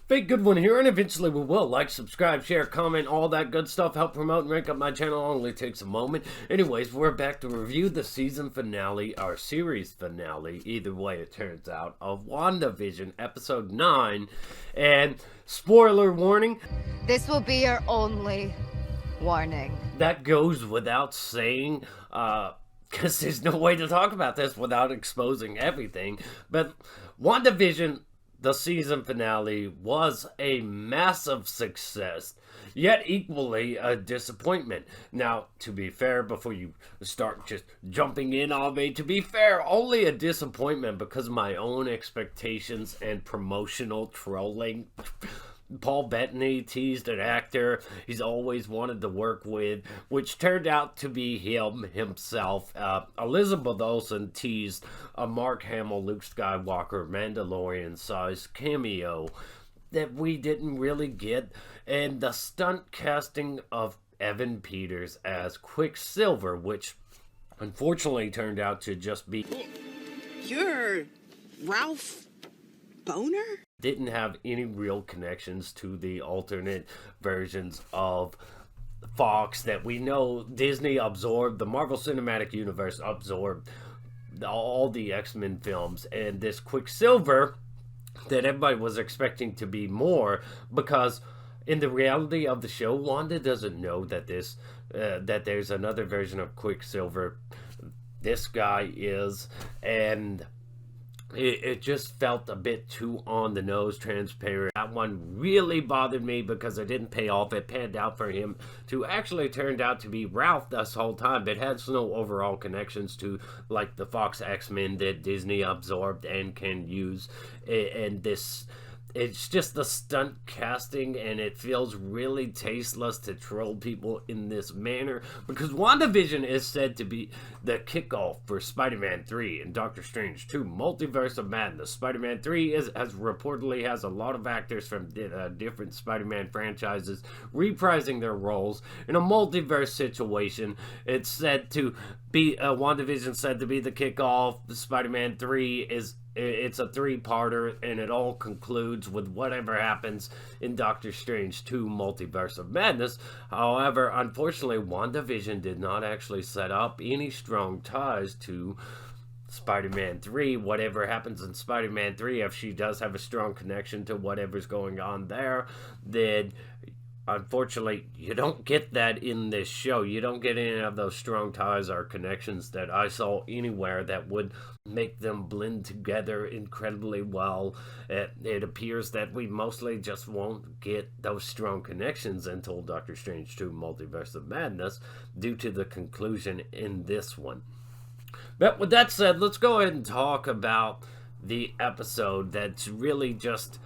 Fake Good One here, and eventually we will like, subscribe, share, comment, all that good stuff, help promote and rank up my channel. Only takes a moment. Anyways, we're back to review the season finale, our series finale, either way it turns out, of WandaVision episode 9. And spoiler warning, this will be your only warning. That goes without saying, because there's no way to talk about this without exposing everything. But WandaVision, the season finale, was a massive success, yet equally a disappointment. Now, to be fair, before you start just jumping in on me, to be fair, only a disappointment because of my own expectations and promotional trolling. Paul Bettany teased an actor he's always wanted to work with, which turned out to be himself. Elizabeth Olsen teased a Mark Hamill, Luke Skywalker, Mandalorian-sized cameo that we didn't really get, and the stunt casting of Evan Peters as Quicksilver, which unfortunately turned out to just be... You're Ralph Boner? Didn't have any real connections to the alternate versions of Fox that we know Disney absorbed. The Marvel Cinematic Universe absorbed all the X-Men films, and this Quicksilver that everybody was expecting to be more, because in the reality of the show, Wanda doesn't know that that there's another version of Quicksilver. This guy is, and it just felt a bit too on the nose, transparent. That one really bothered me because it didn't pay off. It panned out for him to actually turned out to be Ralph this whole time, but has no overall connections to like the Fox X-Men that Disney absorbed and can use. And this, it's just the stunt casting, and it feels really tasteless to troll people in this manner, because WandaVision is said to be the kickoff for Spider-Man 3 and Doctor Strange 2 Multiverse of Madness. Spider-Man 3 has reportedly has a lot of actors from different Spider-Man franchises reprising their roles in a multiverse situation. It's said to be WandaVision said to be the kickoff. Spider-Man 3 it's a three-parter, and it all concludes with whatever happens in Doctor Strange 2 Multiverse of Madness. However, unfortunately, WandaVision did not actually set up any strong ties to Spider-Man 3. Whatever happens in Spider-Man 3, if she does have a strong connection to whatever's going on there, then unfortunately, you don't get that in this show. You don't get any of those strong ties or connections that I saw anywhere that would make them blend together incredibly well. It appears that we mostly just won't get those strong connections until Doctor Strange 2 Multiverse of Madness, due to the conclusion in this one. But with that said, let's go ahead and talk about the episode that's really just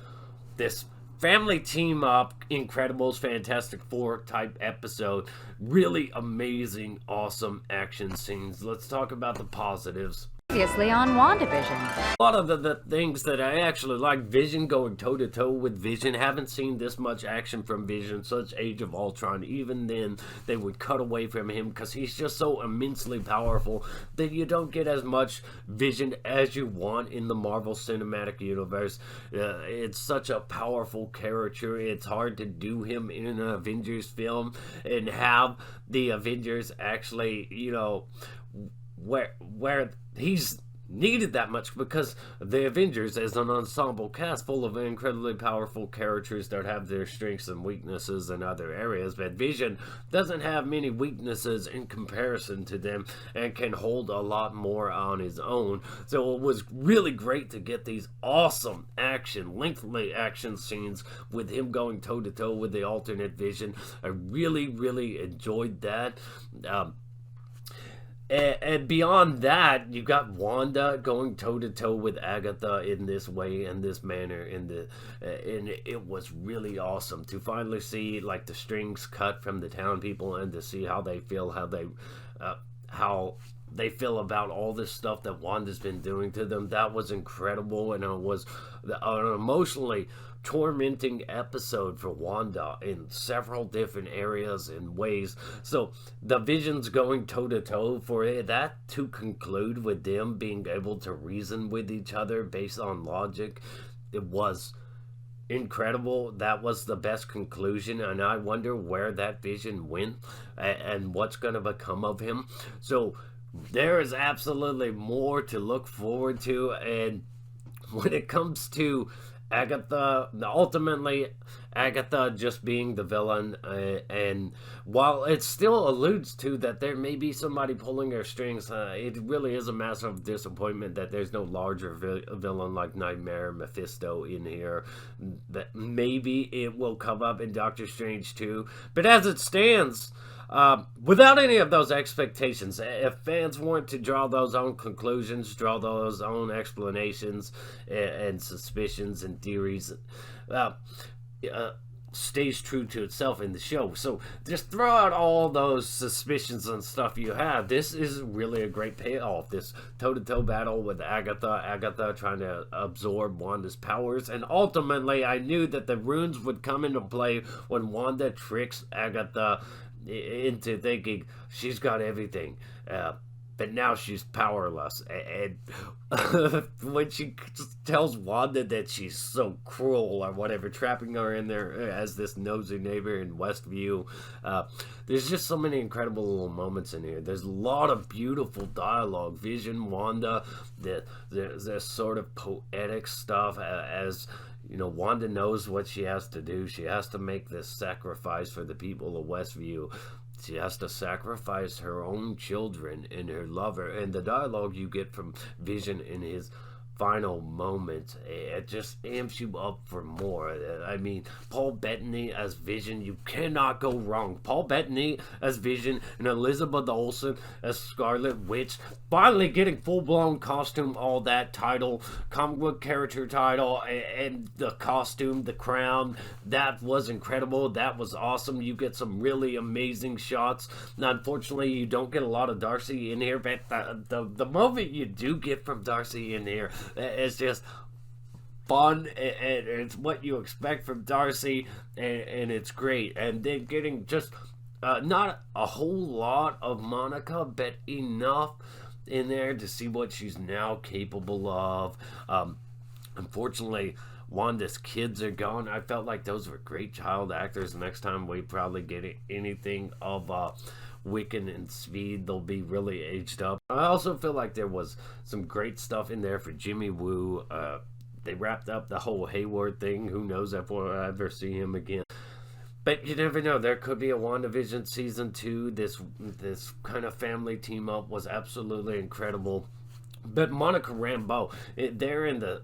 this family team up, Incredibles, Fantastic Four type episode. Really amazing, awesome action scenes. Let's talk about the positives. Previously on WandaVision. A lot of the things that I actually like, Vision going toe-to-toe with Vision. Haven't seen this much action from Vision since Age of Ultron. Even then, they would cut away from him because he's just so immensely powerful that you don't get as much Vision as you want in the Marvel Cinematic Universe. It's such a powerful character. It's hard to do him in an Avengers film and have the Avengers actually, you know, where he's needed that much, because the Avengers is an ensemble cast full of incredibly powerful characters that have their strengths and weaknesses in other areas, but Vision doesn't have many weaknesses in comparison to them and can hold a lot more on his own. So it was really great to get these awesome lengthy action scenes with him going toe-to-toe with the alternate Vision. I really enjoyed that. And beyond that, you got Wanda going toe-to-toe with Agatha in this way, in this manner, and it was really awesome to finally see like the strings cut from the town people, and to see how they feel, how they feel about all this stuff that Wanda's been doing to them. That was incredible, and it was an emotionally tormenting episode for Wanda in several different areas and ways. So the Vision's going toe-to-toe for it, that to conclude with them being able to reason with each other based on logic, it was incredible. That was the best conclusion, and I wonder where that Vision went and what's going to become of him. So there is absolutely more to look forward to, and when it comes to Agatha, ultimately Agatha just being the villain, and while it still alludes to that there may be somebody pulling her strings, it really is a massive disappointment that there's no larger villain like Nightmare, Mephisto in here. That maybe it will come up in Doctor Strange 2, but as it stands, without any of those expectations, if fans want to draw those own conclusions, draw those own explanations and suspicions and theories, stays true to itself in the show. So just throw out all those suspicions and stuff you have. This is really a great payoff. This toe-to-toe battle with Agatha trying to absorb Wanda's powers, and ultimately I knew that the runes would come into play when Wanda tricks Agatha into thinking she's got everything, but now she's powerless. And when she tells Wanda that she's so cruel or whatever, trapping her in there as this nosy neighbor in Westview, there's just so many incredible little moments in here. There's a lot of beautiful dialogue. Vision, Wanda, there's sort of poetic stuff as you know, Wanda knows what she has to do. She has to make this sacrifice for the people of Westview. She has to sacrifice her own children and her lover. And the dialogue you get from Vision in his final moments, it just amps you up for more. I mean, Paul Bettany as Vision, you cannot go wrong. Paul Bettany as Vision and Elizabeth Olsen as Scarlet Witch, finally getting full-blown costume, all that title, comic book character title, and the costume, the crown, that was incredible. That was awesome. You get some really amazing shots. Now, unfortunately, you don't get a lot of Darcy in here, but the moment you do get from Darcy in here, it's just fun, and it's what you expect from Darcy, and it's great. And then getting just not a whole lot of Monica, but enough in there to see what she's now capable of. Unfortunately, Wanda's kids are gone. I felt like those were great child actors. Next time we probably get anything of Wiccan and Speed, they'll be really aged up. I also feel like there was some great stuff in there for Jimmy Woo. They wrapped up the whole Hayward thing. Who knows if we'll ever see him again. But you never know. There could be a WandaVision season 2. This kind of family team up was absolutely incredible. But Monica Rambeau, they're in the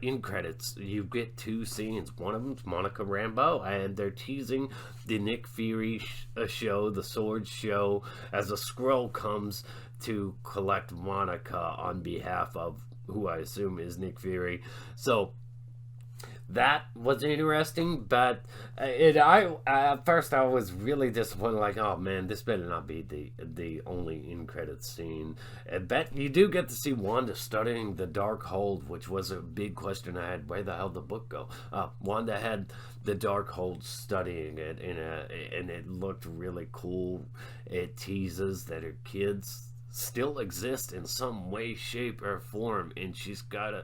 end credits. You get 2 scenes. One of them's Monica Rambeau, and they're teasing the Nick Fury show, the S.W.O.R.D show, as a Skrull comes to collect Monica on behalf of who I assume is Nick Fury. So that was interesting, but at first I was really disappointed, like, oh man, this better not be the only in-credits scene. But you do get to see Wanda studying the Darkhold, which was a big question I had. Where the hell did the book go? Wanda had the Darkhold studying it, and it looked really cool. It teases that her kids still exist in some way, shape, or form, and she's gonna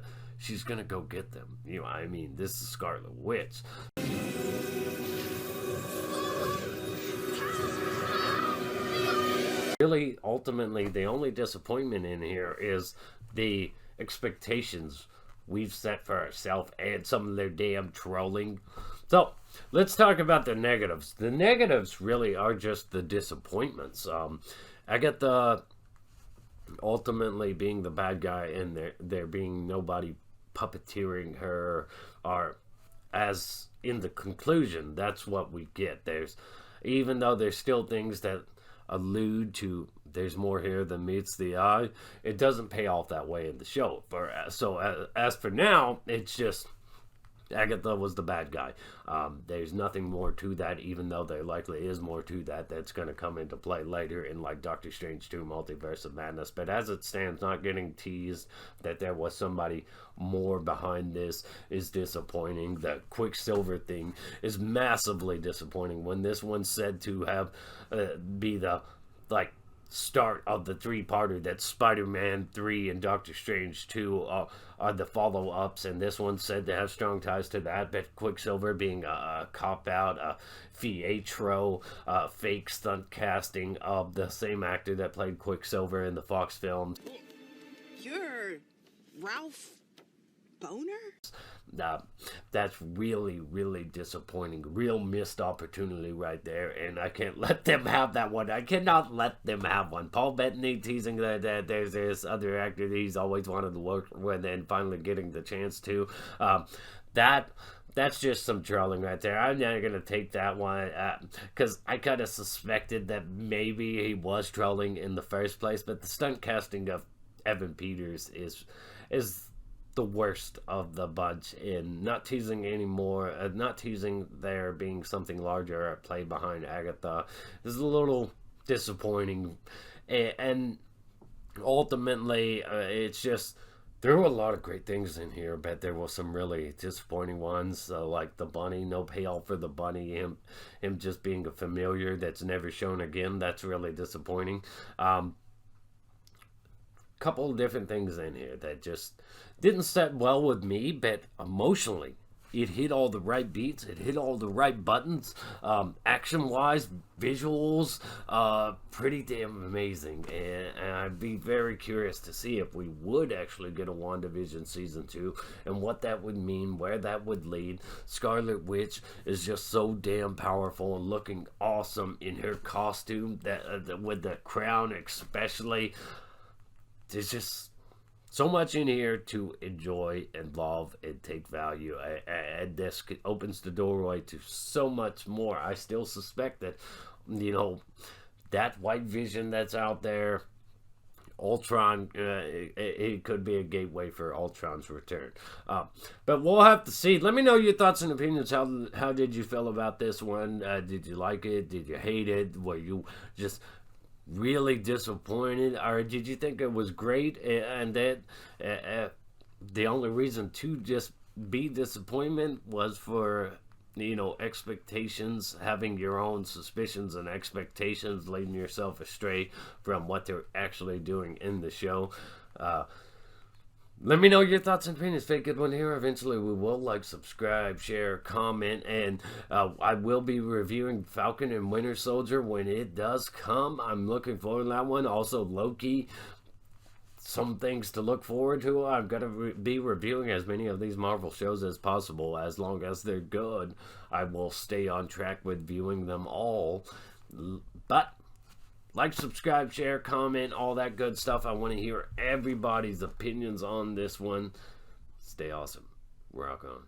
go get them. You know, I mean, this is Scarlet Witch. Really, ultimately, the only disappointment in here is the expectations we've set for ourselves and some of their damn trolling. So, let's talk about the negatives. The negatives really are just the disappointments. Agatha ultimately being the bad guy, and there being nobody puppeteering her, or as in the conclusion, that's what we get. Even though there's still things that allude to there's more here than meets the eye, it doesn't pay off that way in the show. So as for now, it's just Agatha was the bad guy. There's nothing more to that, even though there likely is more to that that's going to come into play later in, like, Doctor Strange 2 Multiverse of Madness. But as it stands, not getting teased that there was somebody more behind this is disappointing. The Quicksilver thing is massively disappointing. When this one's said to have be the, like, start of the three-parter that Spider-Man 3 and Doctor Strange 2 are the follow-ups, and this one's said to have strong ties to that, but Quicksilver being a cop-out, a fietro, fake stunt casting of the same actor that played Quicksilver in the Fox films. You're Ralph Boner? That's really, really disappointing. Real missed opportunity right there, and I can't let them have that one. I cannot let them have one. Paul Bettany teasing that there's this other actor that he's always wanted to work with, and finally getting the chance to. That's just some trolling right there. I'm not going to take that one because I kind of suspected that maybe he was trolling in the first place, but the stunt casting of Evan Peters is the worst of the bunch, in not teasing anymore, not teasing there being something larger at play behind Agatha is a little disappointing, and ultimately it's just, there were a lot of great things in here, but there were some really disappointing ones, like the bunny, no payoff for the bunny, him just being a familiar that's never shown again. That's really disappointing. Couple of different things in here that just didn't set well with me, but emotionally it hit all the right beats, it hit all the right buttons. Action wise, visuals, pretty damn amazing, and I'd be very curious to see if we would actually get a WandaVision season 2 and what that would mean, where that would lead. Scarlet Witch is just so damn powerful and looking awesome in her costume, that with the crown especially. There's just so much in here to enjoy and love and take value, and this opens the doorway to so much more. I still suspect that, that white vision that's out there, Ultron, it could be a gateway for Ultron's return. But we'll have to see. Let me know your thoughts and opinions. How did you feel about this one? Did you like it? Did you hate it? Were you just really disappointed, or did you think it was great, and that the only reason to just be disappointment was for expectations, having your own suspicions and expectations, leading yourself astray from what they're actually doing in the show? Let me know your thoughts and opinions. Fake good one here. Eventually we will like, subscribe, share, comment, and I will be reviewing Falcon and Winter Soldier when it does come. I'm looking forward to that one. Also Loki, some things to look forward to. I'm going to be reviewing as many of these Marvel shows as possible. As long as they're good, I will stay on track with viewing them all. But like, subscribe, share, comment, all that good stuff. I want to hear everybody's opinions on this one. Stay awesome. Rock on.